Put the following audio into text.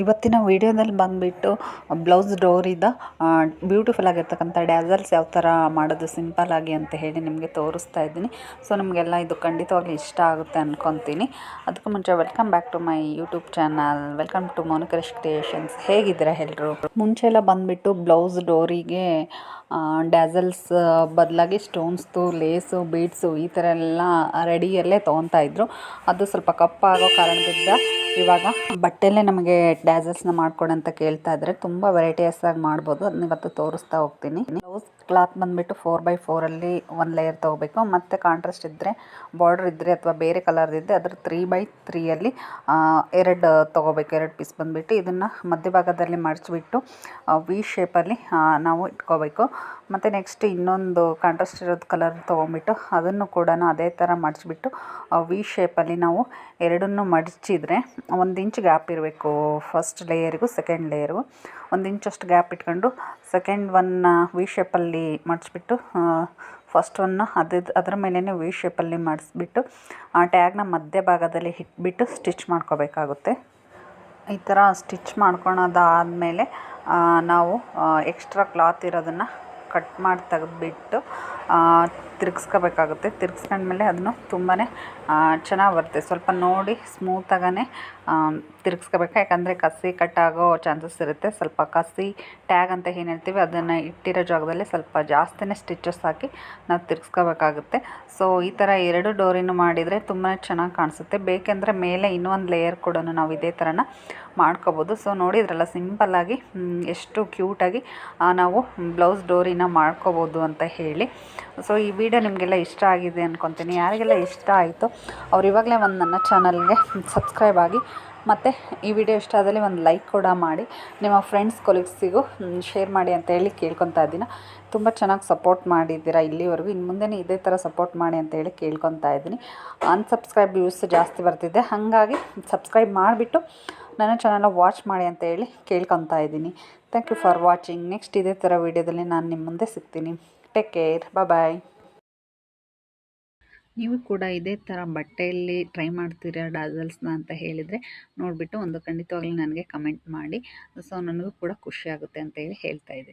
ಇವತ್ತಿನ ವೀಡಿಯೋದಲ್ಲಿ ಬಂದುಬಿಟ್ಟು ಬ್ಲೌಸ್ ಡೋರಿದ ಬ್ಯೂಟಿಫುಲ್ ಆಗಿರ್ತಕ್ಕಂಥ ಡ್ಯಾಸಲ್ಸ್ ಯಾವ ಥರ ಮಾಡೋದು ಸಿಂಪಲ್ಲಾಗಿ ಅಂತ ಹೇಳಿ ನಿಮಗೆ ತೋರಿಸ್ತಾ ಇದ್ದೀನಿ. ಸೊ ನಿಮಗೆಲ್ಲ ಇದು ಖಂಡಿತವಾಗ್ಲೂ ಇಷ್ಟ ಆಗುತ್ತೆ ಅಂದ್ಕೊತೀನಿ. ಅದಕ್ಕೂ ಮುಂಚೆ welcome back to my YouTube channel, welcome to ಮೋನಿಕರಿಷ್ ಕ್ರಿಯೇಷನ್ಸ್. ಹೇಗಿದ್ದೀರಾ ಎಲ್ಲರೂ? ಮುಂಚೆ ಎಲ್ಲ ಬಂದುಬಿಟ್ಟು ಬ್ಲೌಸ್ ಡೋರಿಗೆ ಡ್ಯಾಸಲ್ಸ್ ಬದಲಾಗಿ ಸ್ಟೋನ್ಸ್ದು ಲೇಸು ಬೀಡ್ಸು ಈ ಥರ ಎಲ್ಲ ರೆಡಿಯಲ್ಲೇ ತೊಗೊತಾಯಿದ್ರು. ಅದು ಸ್ವಲ್ಪ ಕಪ್ಪಾಗೋ ಕಾರಣದಿಂದ ಇವಾಗ ಬಟ್ಟೆಯಲ್ಲೇ ನಮಗೆ ಡ್ಯಾಸಲ್ಸ್ನ ಮಾಡ್ಕೊಡು ಅಂತ ಕೇಳ್ತಾ ಇದ್ದಾರೆ. ತುಂಬ ವೆರೈಟಿಯಸ್ಸಾಗಿ ಮಾಡ್ಬೋದು, ಅದನ್ನ ಇವತ್ತು ತೋರಿಸ್ತಾ ಹೋಗ್ತೀನಿ. ಬ್ಲೌಸ್ ಕ್ಲಾತ್ ಬಂದುಬಿಟ್ಟು 4x4 ಒಂದು ಲೇಯರ್ ತೊಗೋಬೇಕು. ಮತ್ತು ಕಾಂಟ್ರಾಸ್ಟ್ ಇದ್ದರೆ, ಬಾರ್ಡರ್ ಇದ್ದರೆ ಅಥವಾ ಬೇರೆ ಕಲರ್ದಿದ್ದರೆ ಅದ್ರ 3x3 ಎರಡು ತೊಗೋಬೇಕು. 2 ಪೀಸ್ ಬಂದುಬಿಟ್ಟು ಇದನ್ನು ಮಧ್ಯಭಾಗದಲ್ಲಿ ಮಡಚಿಬಿಟ್ಟು ವಿ ಶೇಪಲ್ಲಿ ನಾವು ಇಟ್ಕೋಬೇಕು. ಮತ್ತು ನೆಕ್ಸ್ಟ್ ಇನ್ನೊಂದು ಕಾಂಟ್ರಾಸ್ಟ್ ಇರೋದು ಕಲರ್ ತೊಗೊಂಬಿಟ್ಟು ಅದನ್ನು ಕೂಡ ಅದೇ ಥರ ಮಡಚಿಬಿಟ್ಟು ವಿ ಶೇಪಲ್ಲಿ ನಾವು ಎರಡನ್ನೂ ಮಡಚಿದ್ರೆ 1 ಇಂಚ್ ಗ್ಯಾಪ್ ಇರಬೇಕು. ಫಸ್ಟ್ ಲೇಯರಿಗೂ ಸೆಕೆಂಡ್ ಲೇಯರಿಗೂ 1 ಇಂಚಷ್ಟು ಗ್ಯಾಪ್ ಇಟ್ಕೊಂಡು ಸೆಕೆಂಡ್ ವಿ ಶೇಪಲ್ಲಿ ಮಡಿಸ್ಬಿಟ್ಟು ಫಸ್ಟ್ ಅದರ ಮೇಲೇ ವಿ ಶೇಪಲ್ಲಿ ಮಾಡಿಸ್ಬಿಟ್ಟು ಆ ಟ್ಯಾಗ್ನ ಮಧ್ಯಭಾಗದಲ್ಲಿ ಇಟ್ಬಿಟ್ಟು ಸ್ಟಿಚ್ ಮಾಡ್ಕೋಬೇಕಾಗುತ್ತೆ. ಈ ಥರ ಸ್ಟಿಚ್ ಮಾಡ್ಕೊಳೋದಾದಮೇಲೆ ನಾವು ಎಕ್ಸ್ಟ್ರಾ ಕ್ಲಾತ್ ಇರೋದನ್ನು ಕಟ್ ಮಾಡಿ ತೆಗೆದುಬಿಟ್ಟು ತಿರ್ಗಿಸ್ಕೋಬೇಕಾಗುತ್ತೆ. ತಿರ್ಗಿಸ್ಕೊಂಡ್ಮೇಲೆ ಅದನ್ನು ತುಂಬಾ ಚೆನ್ನಾಗಿ ಬರುತ್ತೆ. ಸ್ವಲ್ಪ ನೋಡಿ ಸ್ಮೂತಾಗೇ ತಿರ್ಗಿಸ್ಕೋಬೇಕು, ಯಾಕಂದರೆ ಕಸಿ ಕಟ್ಟಾಗೋ ಚಾನ್ಸಸ್ ಇರುತ್ತೆ. ಸ್ವಲ್ಪ ಕಸಿ ಟ್ಯಾಗ್ ಅಂತ ಏನು ಹೇಳ್ತೀವಿ ಅದನ್ನು ಇಟ್ಟಿರೋ ಜಾಗದಲ್ಲಿ ಸ್ವಲ್ಪ ಜಾಸ್ತಿನೇ ಸ್ಟಿಚಸ್ ಹಾಕಿ ನಾವು ತಿರ್ಗಿಸ್ಕೋಬೇಕಾಗುತ್ತೆ. ಸೊ ಈ ಥರ 2 ಡೋರಿನೂ ಮಾಡಿದರೆ ತುಂಬಾ ಚೆನ್ನಾಗಿ ಕಾಣಿಸುತ್ತೆ. ಬೇಕೆಂದರೆ ಮೇಲೆ ಇನ್ನೊಂದು ಲೇಯರ್ ಕೂಡ ನಾವು ಇದೇ ಥರನ ಮಾಡ್ಕೋಬೋದು. ಸೊ ನೋಡಿದ್ರಲ್ಲ ಸಿಂಪಲ್ಲಾಗಿ ಎಷ್ಟು ಕ್ಯೂಟಾಗಿ ನಾವು ಬ್ಲೌಸ್ ಡೋರಿನ ಮಾಡ್ಕೋಬೋದು ಅಂತ ಹೇಳಿ. ಸೊ ಈ ವಿಡಿಯೋ ನಿಮಗೆಲ್ಲ ಇಷ್ಟ ಆಗಿದೆ ಅಂದ್ಕೊತೀನಿ. ಯಾರಿಗೆಲ್ಲ ಇಷ್ಟ ಆಯಿತು ಅವ್ರು ಇವಾಗಲೇ ನನ್ನ ಚಾನಲ್ಗೆ ಸಬ್ಸ್ಕ್ರೈಬ್ ಆಗಿ, ಮತ್ತು ಈ ವಿಡಿಯೋ ಇಷ್ಟ ಆದಲ್ಲಿ ಒಂದು ಲೈಕ್ ಕೂಡ ಮಾಡಿ, ನಿಮ್ಮ ಫ್ರೆಂಡ್ಸ್ ಕೊಲೀಗ್ಸಿಗೂ ಶೇರ್ ಮಾಡಿ ಅಂತ ಹೇಳಿ ಕೇಳ್ಕೊತಾ ಇದ್ದೀನಿ. ತುಂಬ ಚೆನ್ನಾಗಿ ಸಪೋರ್ಟ್ ಮಾಡಿದ್ದೀರಾ ಇಲ್ಲಿವರೆಗೂ. ಇನ್ನು ಮುಂದೆ ಇದೇ ಥರ ಸಪೋರ್ಟ್ ಮಾಡಿ ಅಂತ ಹೇಳಿ ಕೇಳ್ಕೊತಾ ಇದ್ದೀನಿ. ಅನ್ಸಬ್ಸ್ಕ್ರೈಬ್ ವ್ಯೂಸ್ ಜಾಸ್ತಿ ಬರ್ತಿದೆ, ಹಾಗಾಗಿ ಸಬ್ಸ್ಕ್ರೈಬ್ ಮಾಡಿಬಿಟ್ಟು ನನ್ನ ಚಾನಲ್ನ ವಾಚ್ ಮಾಡಿ ಅಂತ ಹೇಳಿ ಕೇಳ್ಕೊತಾ ಇದ್ದೀನಿ. Thank you for watching. Next ಇದೇ ಥರ ವೀಡಿಯೋದಲ್ಲಿ ನಾನು ನಿಮ್ಮ ಮುಂದೆ ಸಿಗ್ತೀನಿ. Take care, bye. ನೀವು ಕೂಡ ಇದೇ ಥರ ಬಟ್ಟೆಯಲ್ಲಿ ಟ್ರೈ ಮಾಡ್ತೀರಾ ಡ್ಯಾಸಲ್ಸ್ನ ಅಂತ ಹೇಳಿದರೆ ನೋಡಿಬಿಟ್ಟು ಖಂಡಿತವಾಗ್ಲೂ ನನಗೆ ಕಮೆಂಟ್ ಮಾಡಿ. ಸೊ ನನಗೂ ಕೂಡ ಖುಷಿ ಆಗುತ್ತೆ ಅಂತ ಹೇಳಿ ಹೇಳ್ತಾ ಇದ್ದೀನಿ.